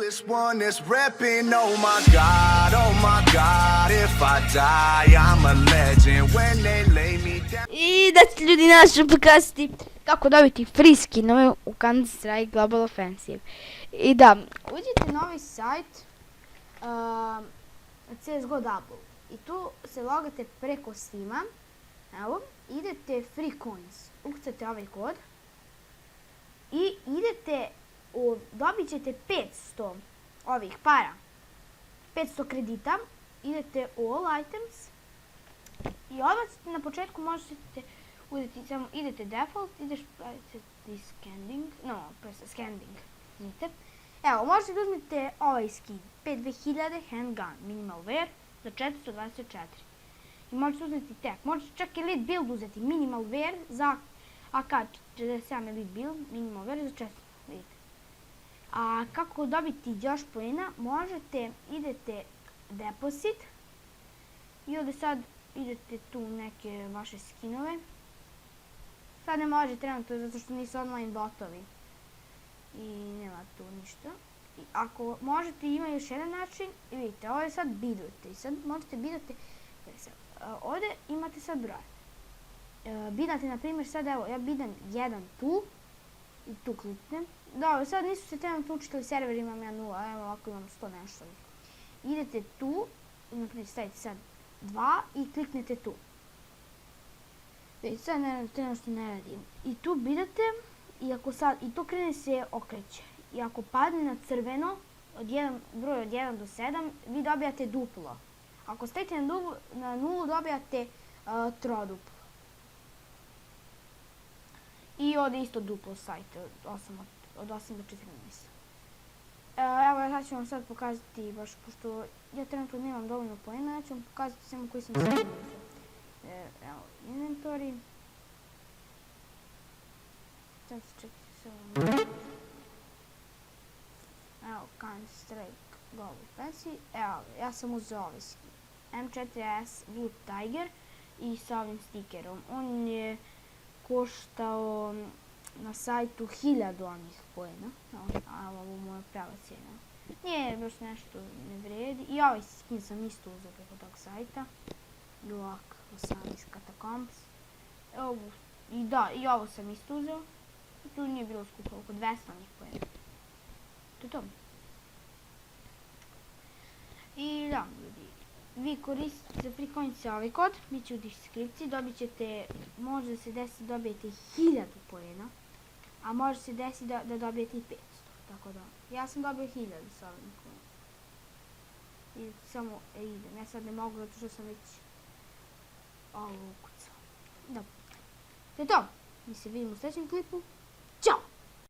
realest one that's repping. Oh my God, if I die, I'm a legend when they lay me down. I da ću ljudi našu pokazati kako dobiti free skinove u Counter Strike Global Offensive. I da, uđite na ovaj sajt CSGO Double i tu se logate preko Steama. Evo, idete free coins, ukucate ovaj kod i idete, dobit ćete 500 ovih para, 500 kredita, idete u all items i odmah na početku možete uzeti, samo idete default, ideš scanning, vidite. Evo, možete da uzmete ovaj skin, 5200 handgun, minimal wear za 424. I možete uzeti tag, možete čak elite build uzeti, minimal wear za AK-47 elite build, minimal wear za 400, vidite. A kako dobiti još poena, možete, idete deposit i ovdje sad idete tu neke vaše skinove. Sad ne može trenutno zato što nisu online botovi i nema tu ništa. I ako možete, ima još jedan način, i vidite, ovo je sad bidujete i sad možete bidati. Ovdje imate sad broj. Bidate, na primjer, sad evo, ja bidam jedan tu i tu kliknem. Dobro, sad nisu se trenutno učitali server, imam ja 0, evo ovako imam 100 nešto. Idete tu, na primjer stavite sad 2 i kliknete tu. Vidite, sad trenutno ne radim. I tu bidate i to krene se okreće. I ako padne na crveno, broj od 1 do 7, vi dobijate duplo. Ako stavite na 0, dobijate troduplo. I ovdje isto duplo sajte od 8 do 14. Evo, ja ću vam sad pokazati, baš pošto ja trenutno nemam dovoljno poena, ja ću vam pokazati samo koji sam sad uzeo. Evo, inventory. Sad se čekajte sve. Evo, Counter Strike Global Offensive. Evo, ja sam uzeo ovaj skin. M4S Blue Tiger i sa ovim stikerom. On je koštao na sajtu 1000 onih poena. A ovo moja prava cijena. Nije baš nešto ne vredi. I ovaj skin sam isto uzeo preko tog sajta. Glock 18 Catacombs. I da, i ovo sam isto uzeo. Tu nije bilo skupo, oko 200 onih poena. To je to. I da, ljudi. Vi koristite za free coins ovaj kod, bit će u deskripciji, dobit ćete, može da se desi da dobijete 1000 poena, a može se desi da dobijete i 500, tako da, ja sam dobio 1000 sa ovim kodom. I samo idem, ja sad ne mogu zato što sam već ovo ukucao. Dobro, to je to, mi se vidimo u sljedećem klipu, ćao!